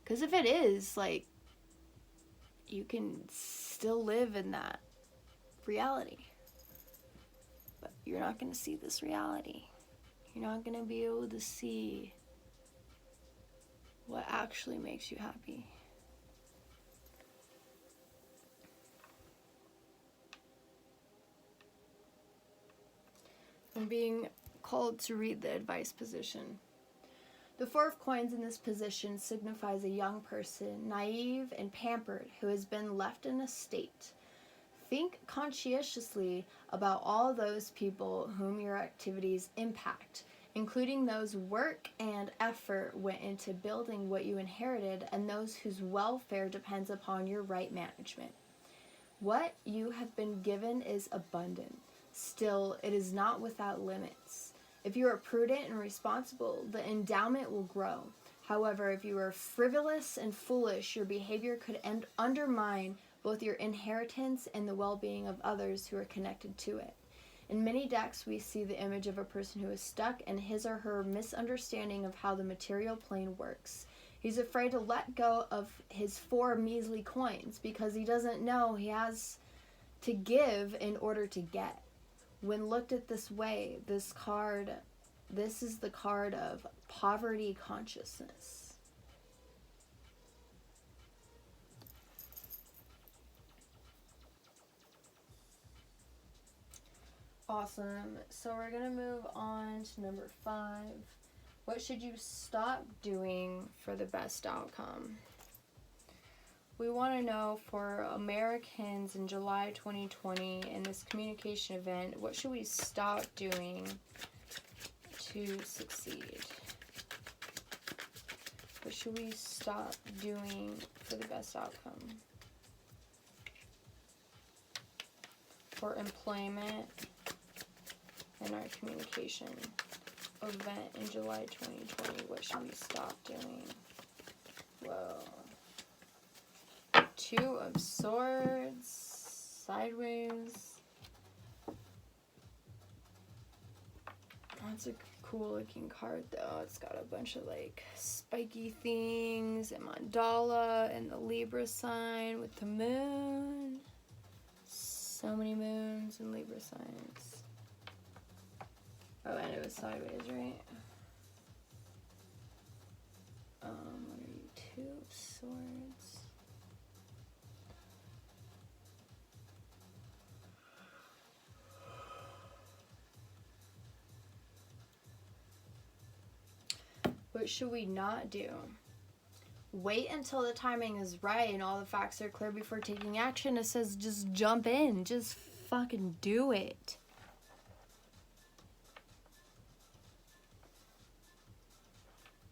Because if it is, like, you can still live in that reality. But you're not going to see this reality. You're not going to be able to see what actually makes you happy. I'm being called to read the advice position. The Four of Coins in this position signifies a young person, naive and pampered, who has been left in a state. Think conscientiously about all those people whom your activities impact, including those work and effort went into building what you inherited and those whose welfare depends upon your right management. What you have been given is abundant. Still, it is not without limits. If you are prudent and responsible, the endowment will grow. However, if you are frivolous and foolish, your behavior could undermine both your inheritance and the well-being of others who are connected to it. In many decks, we see the image of a person who is stuck in his or her misunderstanding of how the material plane works. He's afraid to let go of his 4 measly coins because he doesn't know he has to give in order to get. When looked at this way, this is the card of poverty consciousness. Awesome. So we're going to move on to number 5. What should you stop doing for the best outcome? We want to know for Americans in July 2020 in this communication event, what should we stop doing to succeed? What should we stop doing for the best outcome? For employment and our communication event in July 2020, what should we stop doing? Whoa. 2 of Swords, sideways. That's a cool looking card though. It's got a bunch of like spiky things and mandala and the Libra sign with the moon. So many moons and Libra signs. Oh, and it was sideways, right? What are you? 2 of Swords. What should we not do? Wait until the timing is right and all the facts are clear before taking action. It says just jump in. Just fucking do it.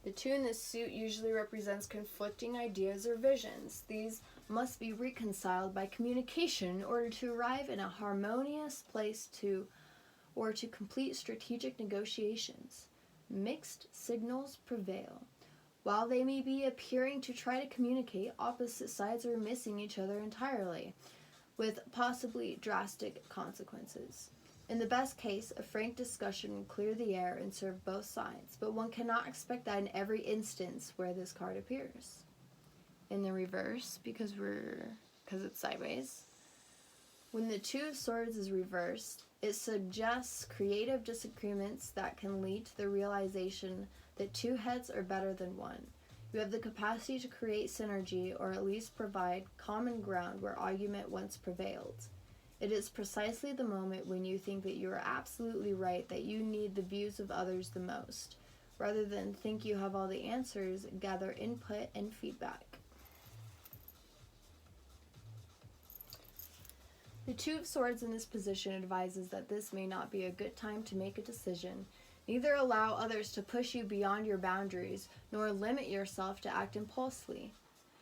The 2 in this suit usually represents conflicting ideas or visions. These must be reconciled by communication in order to arrive in a harmonious place to complete strategic negotiations. Mixed signals prevail. While they may be appearing to try to communicate, opposite sides are missing each other entirely, with possibly drastic consequences. In the best case, a frank discussion will clear the air and serve both sides, but one cannot expect that in every instance where this card appears. In the reverse, because it's sideways, when the 2 of Swords is reversed, it suggests creative disagreements that can lead to the realization that 2 heads are better than 1. You have the capacity to create synergy or at least provide common ground where argument once prevailed. It is precisely the moment when you think that you are absolutely right that you need the views of others the most. Rather than think you have all the answers, gather input and feedback. The 2 of Swords in this position advises that this may not be a good time to make a decision. Neither allow others to push you beyond your boundaries, nor limit yourself to act impulsively.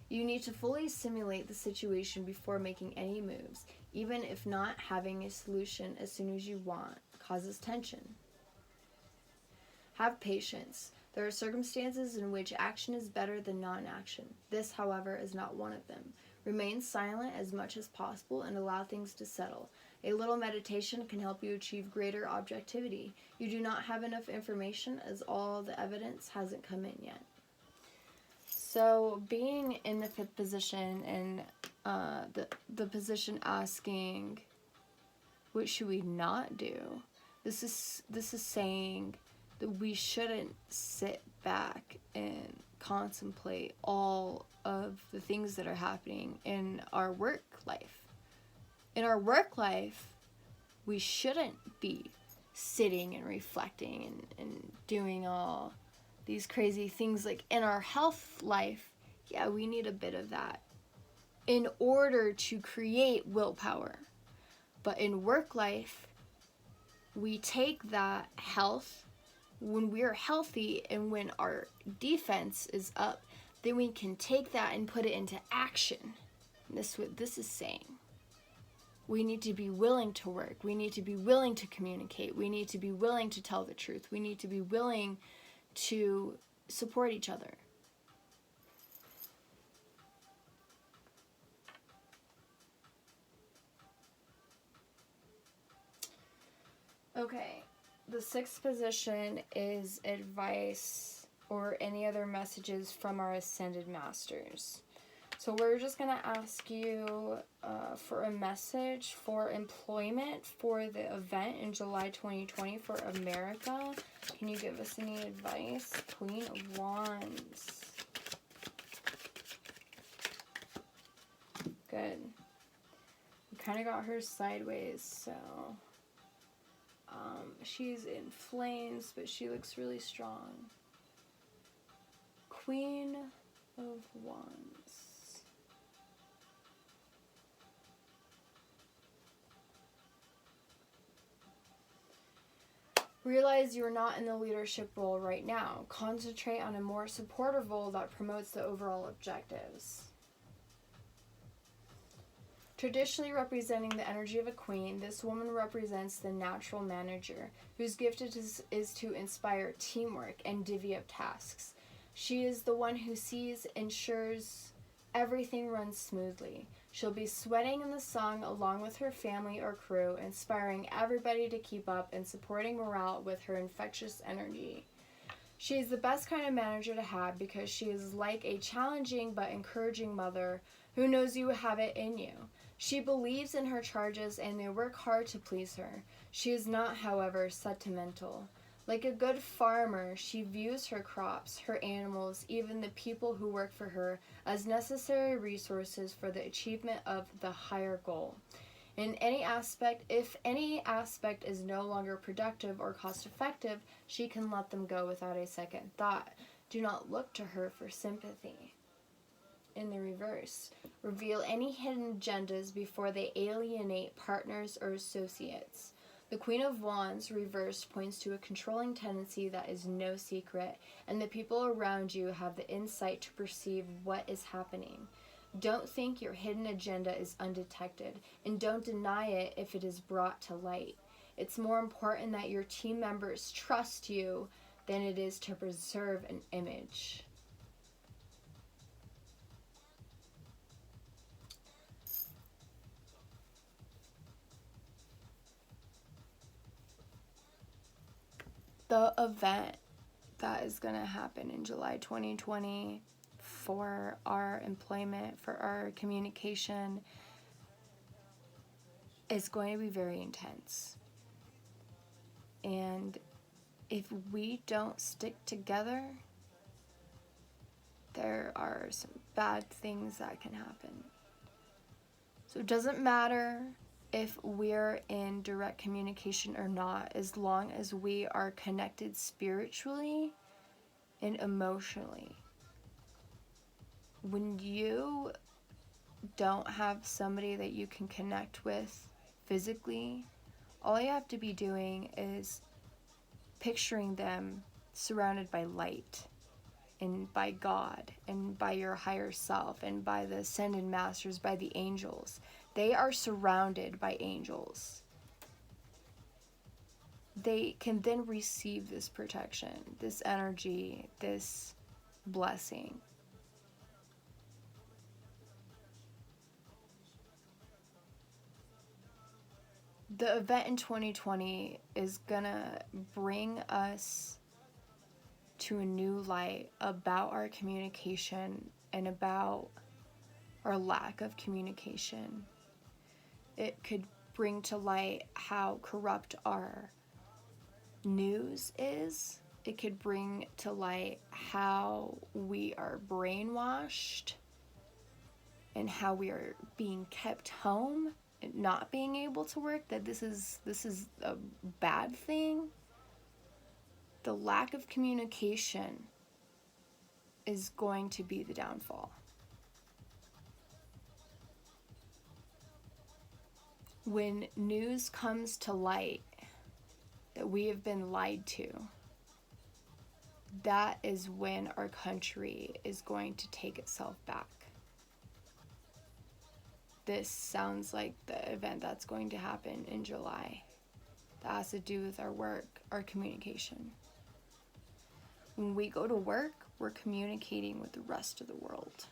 You need to fully simulate the situation before making any moves, even if not having a solution as soon as you want causes tension. Have patience. There are circumstances in which action is better than non-action. This, however, is not one of them. Remain silent as much as possible and allow things to settle. A little meditation can help you achieve greater objectivity. You do not have enough information as all the evidence hasn't come in yet. So being in the 5th position and the position asking what should we not do, This is saying that we shouldn't sit back and contemplate all of the things that are happening in our work life. In our work life, we shouldn't be sitting and reflecting and doing all these crazy things. Like in our health life, yeah, we need a bit of that in order to create willpower. But in work life, we take that health, when we're healthy and when our defense is up, then we can take that and put it into action. This what this is saying. We need to be willing to work. We need to be willing to communicate. We need to be willing to tell the truth. We need to be willing to support each other. Okay, the sixth position is advice or any other messages from our ascended masters. So we're just going to ask you for a message for employment for the event in July 2020 for America. Can you give us any advice? Queen of Wands. Good. We kind of got her sideways, so she's in flames, but she looks really strong. Queen of Wands. Realize you are not in the leadership role right now. Concentrate on a more supportive role that promotes the overall objectives. Traditionally representing the energy of a queen, this woman represents the natural manager, whose gift is to inspire teamwork and divvy up tasks. She is the one who ensures everything runs smoothly. She'll be sweating in the sun along with her family or crew, inspiring everybody to keep up and supporting morale with her infectious energy. She is the best kind of manager to have because she is like a challenging but encouraging mother who knows you have it in you. She believes in her charges and they work hard to please her. She is not, however, sentimental. Like a good farmer, she views her crops, her animals, even the people who work for her as necessary resources for the achievement of the higher goal. If any aspect is no longer productive or cost-effective, she can let them go without a second thought. Do not look to her for sympathy. In the reverse, reveal any hidden agendas before they alienate partners or associates. The Queen of Wands reversed points to a controlling tendency that is no secret, and the people around you have the insight to perceive what is happening. Don't think your hidden agenda is undetected, and don't deny it if it is brought to light. It's more important that your team members trust you than it is to preserve an image. The event that is going to happen in July 2020 for our employment, for our communication, is going to be very intense. And if we don't stick together, there are some bad things that can happen. So it doesn't matter if we're in direct communication or not, as long as we are connected spiritually and emotionally. When you don't have somebody that you can connect with physically, all you have to be doing is picturing them surrounded by light and by God and by your higher self and by the ascended masters, by the angels. They are surrounded by angels. They can then receive this protection, this energy, this blessing. The event in 2020 is gonna bring us to a new light about our communication and about our lack of communication. It could bring to light how corrupt our news is. It could bring to light how we are brainwashed and how we are being kept home and not being able to work, that this is a bad thing. The lack of communication is going to be the downfall. When news comes to light that we have been lied to, that is when our country is going to take itself back. This sounds like the event that's going to happen in July. That has to do with our work, our communication. When we go to work, we're communicating with the rest of the world.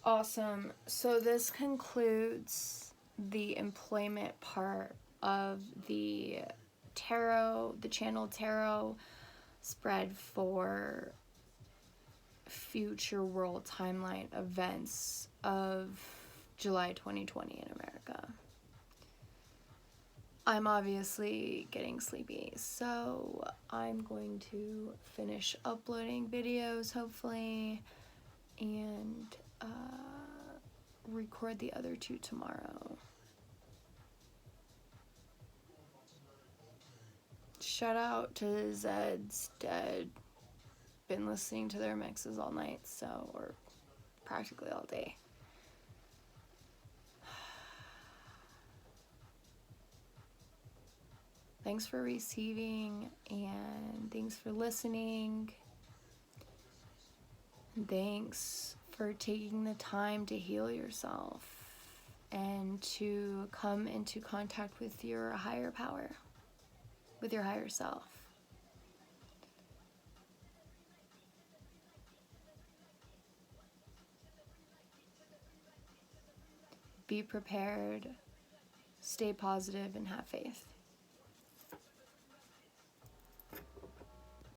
Awesome. So this concludes the employment part of the tarot, the channel tarot spread for future world timeline events of July 2020 in America. I'm obviously getting sleepy, so I'm going to finish uploading videos, hopefully, and record the other two tomorrow. Shout out to Zed's Dead. Been listening to their mixes all night, so, or practically all day. Thanks for receiving, and thanks for listening. Thanks for taking the time to heal yourself and to come into contact with your higher power, with your higher self. Be prepared, stay positive, and have faith.